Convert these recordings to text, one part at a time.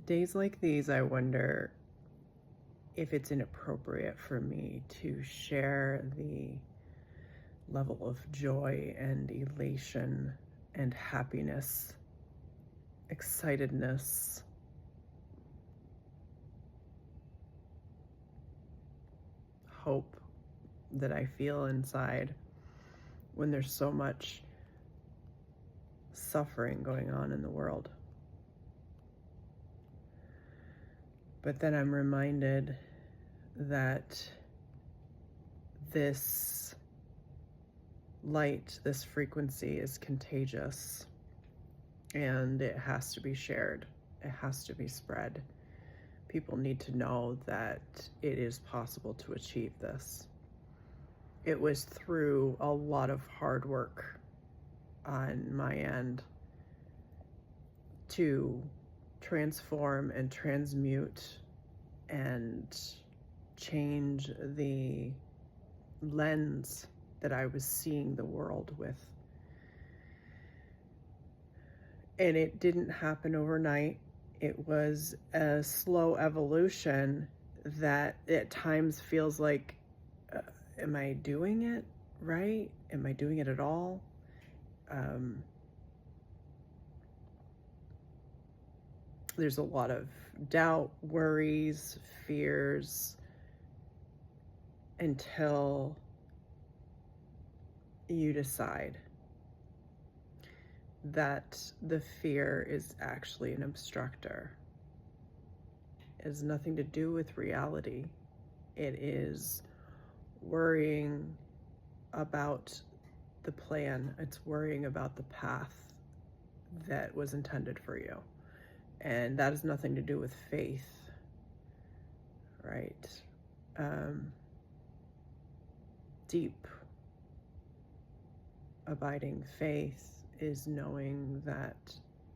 Days like these, I wonder if it's inappropriate for me to share the level of joy and elation and happiness, excitedness, hope that I feel inside when there's so much suffering going on in the world. But then I'm reminded that this light, this frequency is contagious, and it has to be shared. It has to be spread. People need to know that it is possible to achieve this. It was through a lot of hard work on my end to transform and transmute and change the lens that I was seeing the world with. And it didn't happen overnight. It was a slow evolution that at times feels like, am I doing it right? Am I doing it at all? There's a lot of doubt, worries, fears, until you decide that the fear is actually an obstructor. It has nothing to do with reality. It is worrying about the plan. It's worrying about the path that was intended for you. And that has nothing to do with faith, right? Deep, abiding faith is knowing that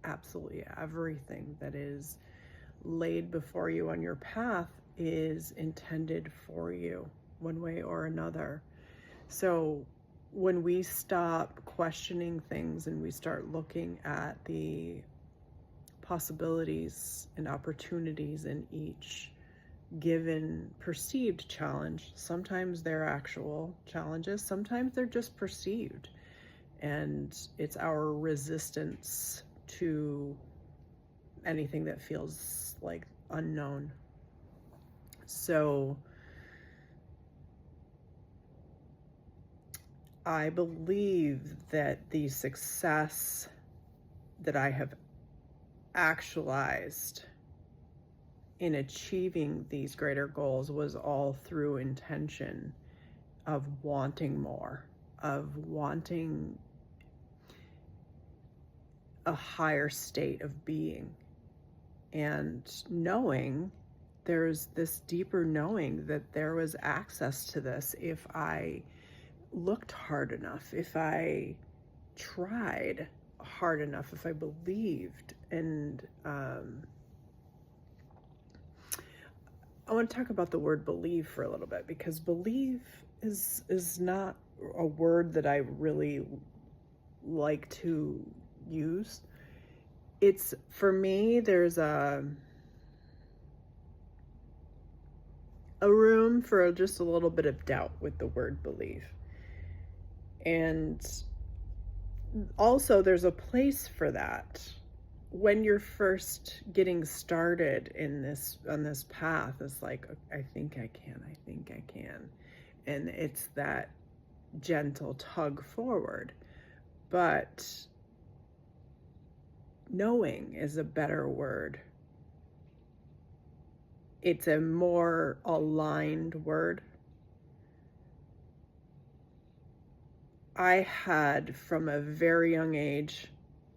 absolutely everything that is laid before you on your path is intended for you, one way or another. So when we stop questioning things and we start looking at the possibilities and opportunities in each given perceived challenge, sometimes they're actual challenges, sometimes they're just perceived, and it's our resistance to anything that feels like unknown. So I believe that the success that I have actualized in achieving these greater goals was all through intention of wanting more, of wanting a higher state of being, and knowing, there's this deeper knowing that there was access to this if I looked hard enough, if I tried hard enough, if I believed. And I want to talk about the word believe for a little bit, because believe is not a word that I really like to use. It's, for me, there's a room for just a little bit of doubt with the word believe. And also there's a place for that when you're first getting started in this, on this path. It's like, I think I can. And it's that gentle tug forward. But knowing is a better word. It's a more aligned word. I had, from a very young age,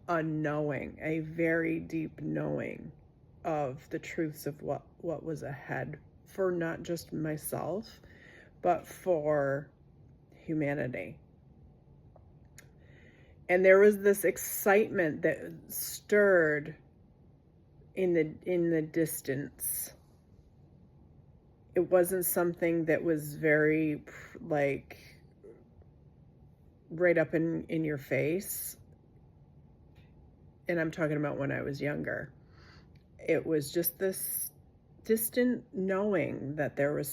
a knowing, a very deep knowing of the truths of what was ahead for not just myself, but for humanity. And there was this excitement that stirred in the distance. It wasn't something that was very like right up in your face. And I'm talking about when I was younger. it was just this distant knowing that there was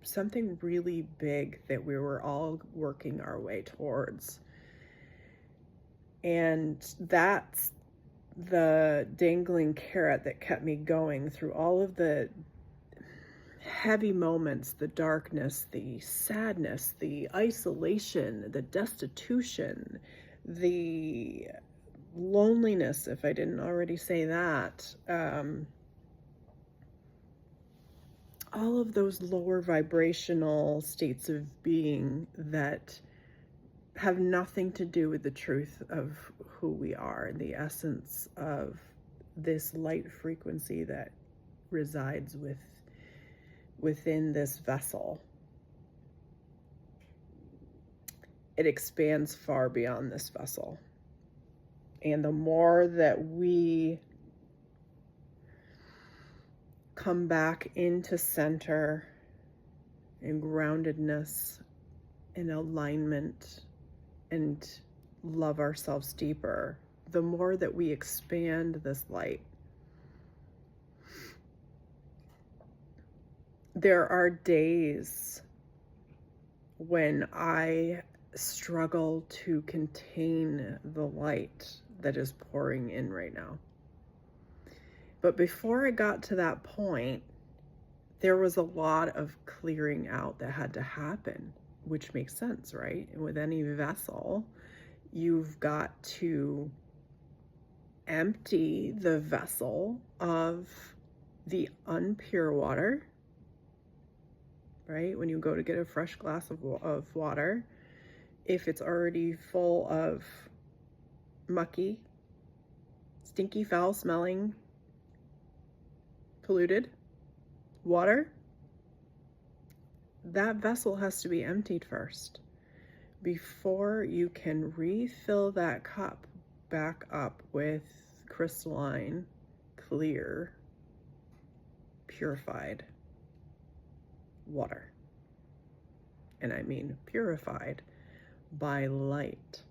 something really big that we were all working our way towards. And that's the dangling carrot that kept me going through all of the heavy moments, the darkness, the sadness, the isolation, the destitution, the loneliness, if I didn't already say that. All of those lower vibrational states of being that have nothing to do with the truth of who we are and the essence of this light frequency that resides within this vessel. It expands far beyond this vessel. And the more that we come back into center and groundedness and alignment and love ourselves deeper, the more that we expand this light. There are days when I struggle to contain the light that is pouring in right now. But before I got to that point, there was a lot of clearing out that had to happen, which makes sense, right? And with any vessel, you've got to empty the vessel of the unpure water, right? When you go to get a fresh glass of water, if it's already full of mucky, stinky, foul-smelling, polluted water, that vessel has to be emptied first before you can refill that cup back up with crystalline, clear, purified water. And I mean purified by light,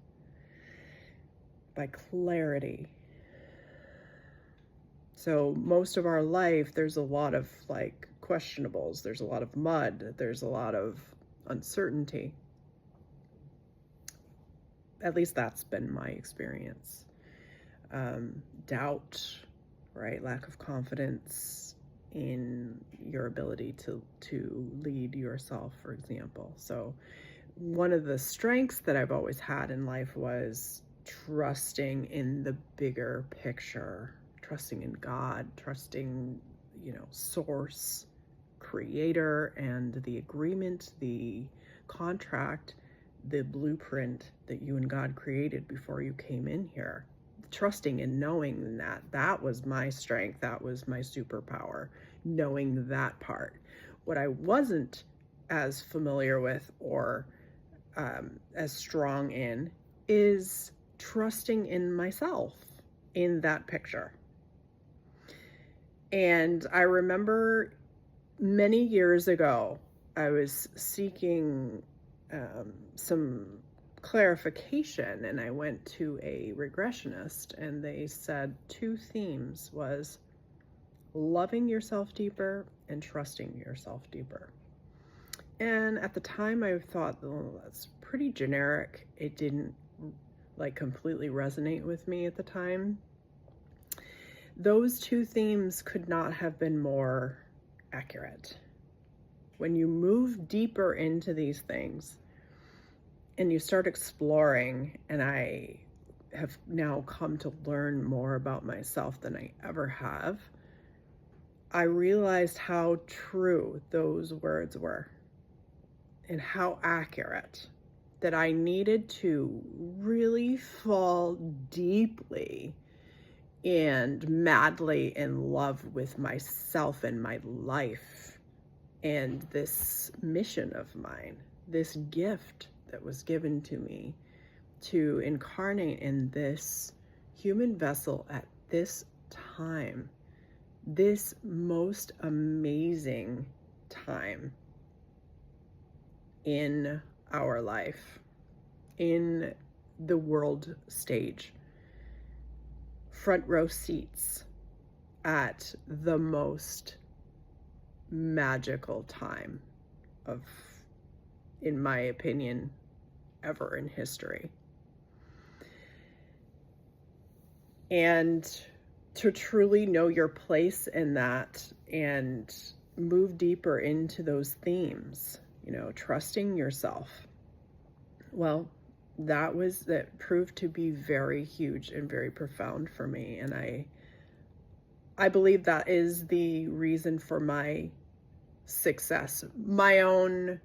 by clarity. So most of our life, there's a lot of like questionables, there's a lot of mud, there's a lot of uncertainty. At least that's been my experience. Doubt, right? Lack of confidence in your ability to lead yourself, for example. So one of the strengths that I've always had in life was trusting in the bigger picture, trusting in God, trusting, source, creator, and the agreement, the contract, the blueprint that you and God created before you came in here. Trusting and knowing that was my strength, that was my superpower, knowing that part. What I wasn't as familiar with or as strong in is trusting in myself in that picture. And I remember many years ago, I was seeking some clarification, and I went to a regressionist, and they said 2 themes was loving yourself deeper and trusting yourself deeper. And at the time I thought, oh, that's pretty generic. It didn't completely resonate with me at the time. Those 2 themes could not have been more accurate. When you move deeper into these things and you start exploring, and I have now come to learn more about myself than I ever have, I realized how true those words were and how accurate, that I needed to really fall deeply and madly in love with myself and my life and this mission of mine, this gift that was given to me to incarnate in this human vessel at this time, this most amazing time in our life, in the world stage. Front row seats, at the most magical time of, in my opinion, ever in history. And to truly know your place in that and move deeper into those themes, trusting yourself. Well, that proved to be very huge and very profound for me. And I believe that is the reason for my success, my own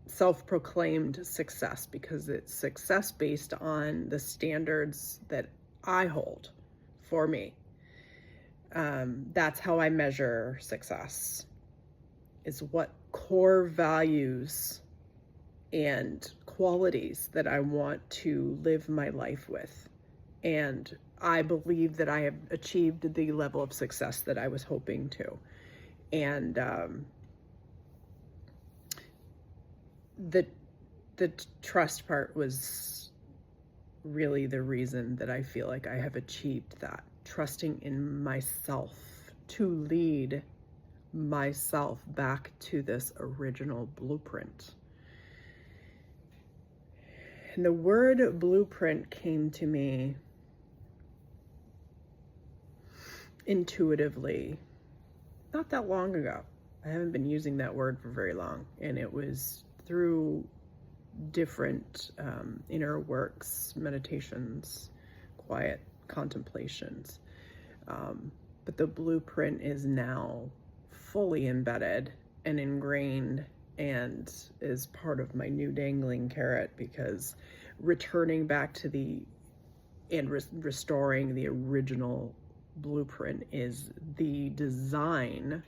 self-proclaimed success, because it's success based on the standards that I hold for me. That's how I measure success, is what core values and qualities that I want to live my life with. And I believe that I have achieved the level of success that I was hoping to. And the trust part was really the reason that I feel like I have achieved that. Trusting in myself to lead myself back to this original blueprint. And the word blueprint came to me intuitively not that long ago. I haven't been using that word for very long, and it was through different inner works, meditations, quiet contemplations. But the blueprint is now fully embedded and ingrained and is part of my new dangling carrot, because returning back to restoring the original blueprint is the design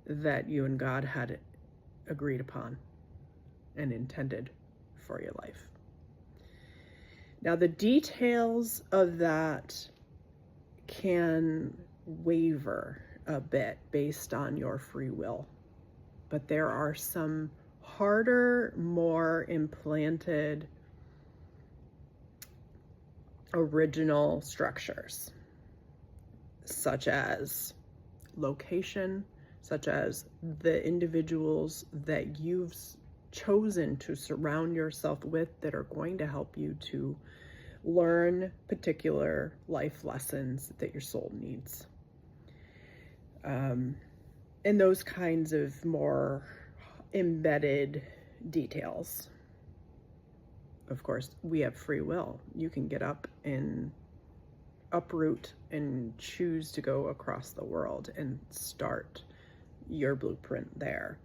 that you and God had agreed upon and intended for your life. Now, the details of that can waver a bit based on your free will, but there are some harder, more implanted original structures, such as location, such as the individuals that you've chosen to surround yourself with that are going to help you to learn particular life lessons that your soul needs. And those kinds of more embedded details. Of course, we have free will. You can get up and uproot and choose to go across the world and start your blueprint there.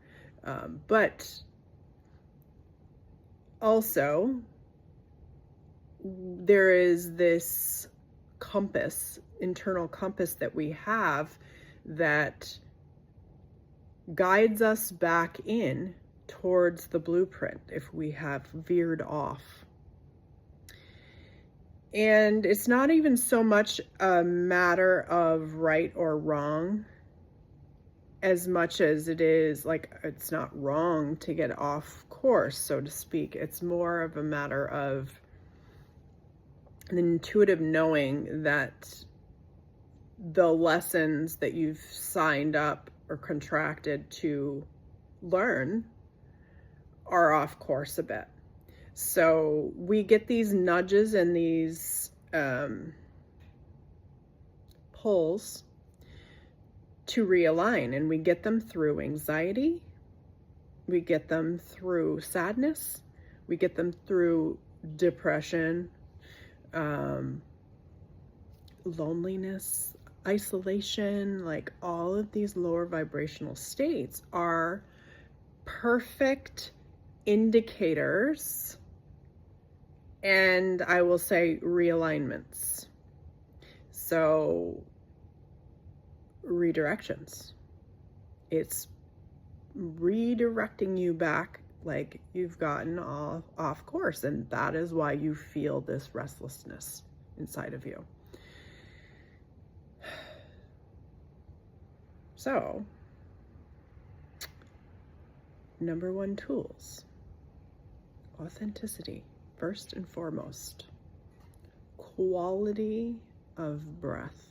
But also, there is this compass, internal compass that we have that guides us back in towards the blueprint if we have veered off. And it's not even so much a matter of right or wrong as much as it is like, it's not wrong to get off course, so to speak. It's more of a matter of an intuitive knowing that the lessons that you've signed up or contracted to learn are off course a bit. So we get these nudges and these pulls to realign, and we get them through anxiety, we get them through sadness, we get them through depression, loneliness, isolation. Like, all of these lower vibrational states are perfect indicators, and I will say realignments. So redirections. It's redirecting you back, like you've gotten off course, and that is why you feel this restlessness inside of you. So, number one tools: authenticity, first and foremost. Quality of breath.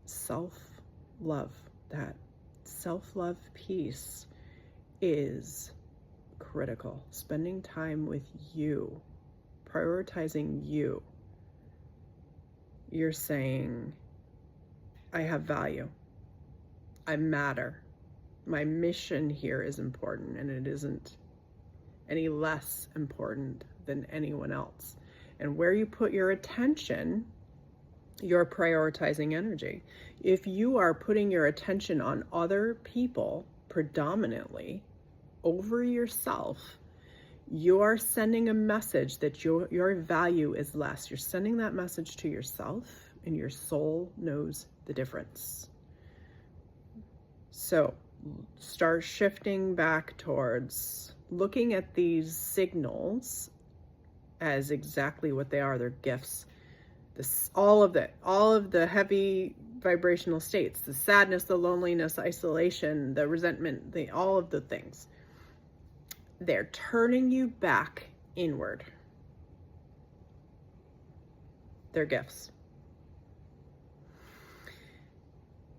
Self-love, that self-love piece is critical. Spending time with you, prioritizing you. You're saying, I have value. I matter. My mission here is important, and it isn't any less important than anyone else. And where you put your attention, you're prioritizing energy. If you are putting your attention on other people predominantly over yourself, you are sending a message that your value is less. You're sending that message to yourself, and your soul knows the difference. So start shifting back towards looking at these signals as exactly what they are. They're gifts. All of the heavy vibrational states, the sadness, the loneliness, isolation, the resentment, all of the things, they're turning you back inward. They're gifts.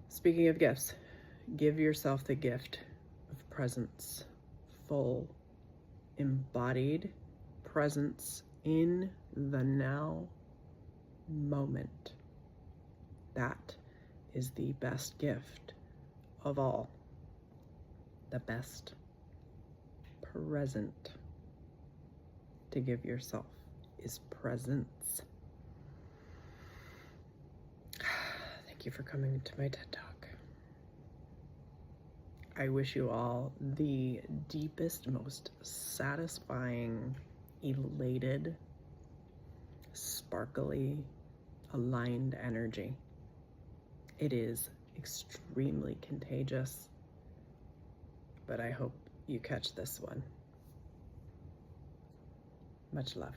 Speaking of gifts, give yourself the gift of presence, full, embodied presence in the now moment. That is the best gift of all. The best present to give yourself is presence. Thank you for coming to my TED Talk. I wish you all the deepest, most satisfying, elated, sparkly, aligned energy. It is extremely contagious, but I hope you catch this one. Much love.